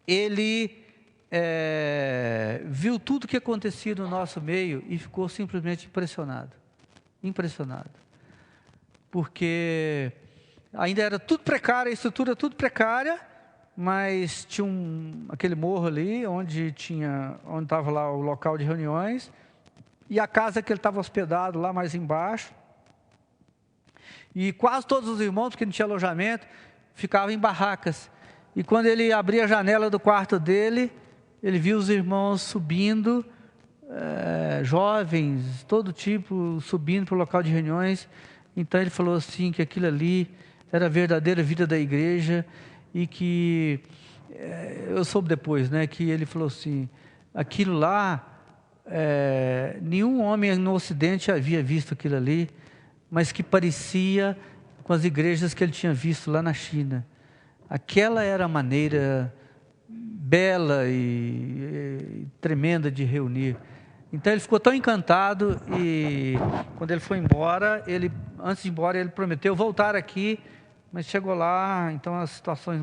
ele viu tudo que acontecia no nosso meio e ficou simplesmente impressionado, porque ainda era tudo precário, a estrutura tudo precária, mas tinha aquele morro ali, onde estava lá o local de reuniões, e a casa que ele estava hospedado lá mais embaixo, e quase todos os irmãos, porque não tinha alojamento, ficavam em barracas. E quando ele abria a janela do quarto dele, ele viu os irmãos subindo, jovens, todo tipo, subindo para o local de reuniões. Então ele falou assim, que aquilo ali era a verdadeira vida da igreja, e que, eu soube depois, né, que ele falou assim, aquilo lá, nenhum homem no Ocidente havia visto aquilo ali, mas que parecia com as igrejas que ele tinha visto lá na China. Aquela era a maneira bela e tremenda de reunir. Então ele ficou tão encantado, e quando ele foi embora, antes de ir embora, ele prometeu voltar aqui, mas chegou lá, então a situação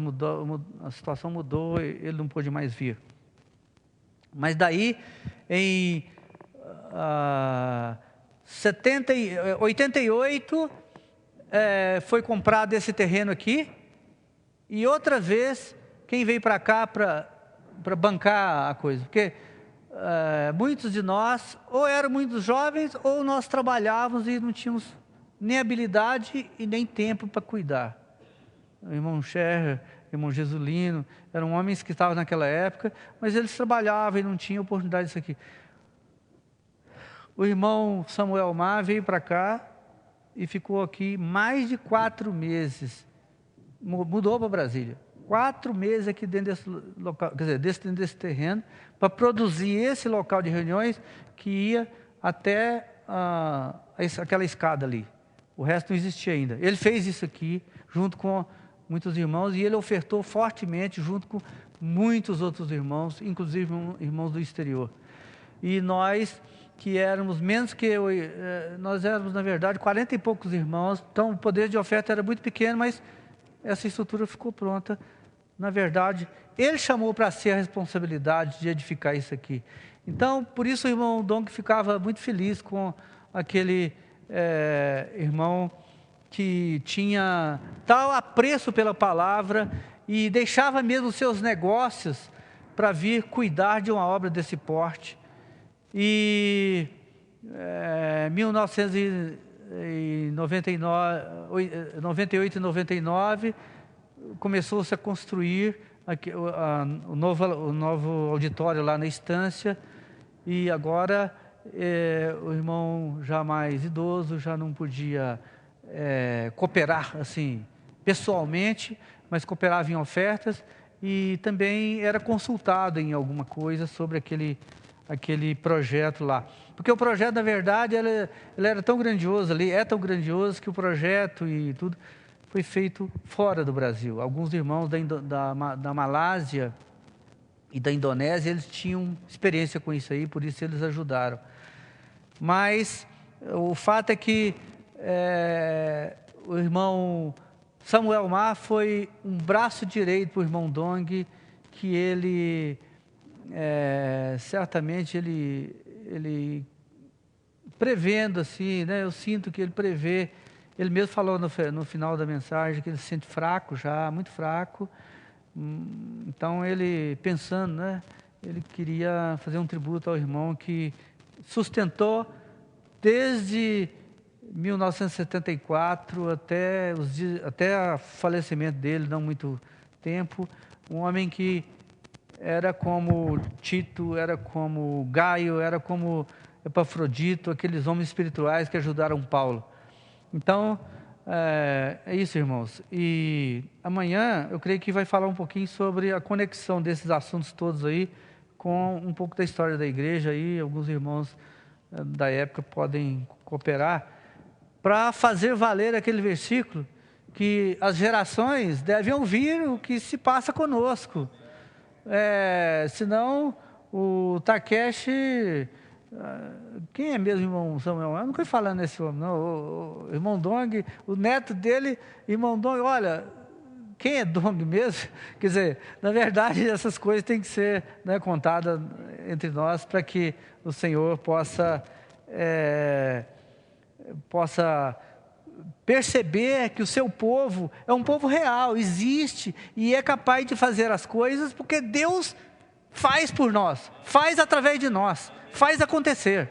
mudou, ele não pôde mais vir. Mas daí, em 88, foi comprado esse terreno aqui, e outra vez, quem veio para cá para bancar a coisa? Porque muitos de nós, ou eram muito jovens, ou nós trabalhávamos e não tínhamos nem habilidade e nem tempo para cuidar. O irmão Scher, o irmão Jesulino, eram homens que estavam naquela época, mas eles trabalhavam e não tinham oportunidade disso aqui. O irmão Samuel Mar veio para cá e ficou aqui mais de 4 meses. Mudou para Brasília. 4 meses aqui dentro desse local, quer dizer, dentro desse terreno, para produzir esse local de reuniões que ia até aquela escada ali. O resto não existia ainda. Ele fez isso aqui, junto com muitos irmãos, e ele ofertou fortemente, junto com muitos outros irmãos, inclusive irmãos do exterior. E nós, que éramos menos que nós éramos, na verdade, 40 e poucos irmãos, então o poder de oferta era muito pequeno, mas essa estrutura ficou pronta. Na verdade, ele chamou para si a responsabilidade de edificar isso aqui. Então, por isso o irmão Dong ficava muito feliz com aquele irmão que tinha tal apreço pela palavra e deixava mesmo seus negócios para vir cuidar de uma obra desse porte. E 98 e 99 começou-se a construir aqui, o novo auditório lá na Estância, e agora o irmão já mais idoso já não podia cooperar assim pessoalmente, mas cooperava em ofertas e também era consultado em alguma coisa sobre aquele projeto lá. Porque o projeto, na verdade, ele era tão grandioso ali, é tão grandioso que o projeto e tudo foi feito fora do Brasil. Alguns irmãos da Malásia e da Indonésia, eles tinham experiência com isso aí, por isso eles ajudaram. Mas o fato é que o irmão Samuel Ma foi um braço direito para o irmão Dong, que ele, certamente, ele prevendo assim, né, eu sinto que ele prevê, ele mesmo falou no final da mensagem que ele se sente fraco já, muito fraco, então ele pensando, né, ele queria fazer um tributo ao irmão que sustentou desde 1974 até o falecimento dele, não muito tempo, um homem que era como Tito, era como Gaio, era como Epafrodito, aqueles homens espirituais que ajudaram Paulo. Então, é isso, irmãos. E amanhã eu creio que vai falar um pouquinho sobre a conexão desses assuntos todos aí com um pouco da história da igreja aí, alguns irmãos da época podem cooperar para fazer valer aquele versículo que as gerações devem ouvir o que se passa conosco. Senão o Takeshi, quem é mesmo irmão Samuel? Eu nunca fui falando nesse homem, não. O irmão Dong, o neto dele, irmão Dong, olha, quem é Dong mesmo? Quer dizer, na verdade, essas coisas têm que ser, né, contadas entre nós para que o Senhor possa perceber que o seu povo é um povo real, existe e é capaz de fazer as coisas porque Deus faz por nós, faz através de nós, faz acontecer.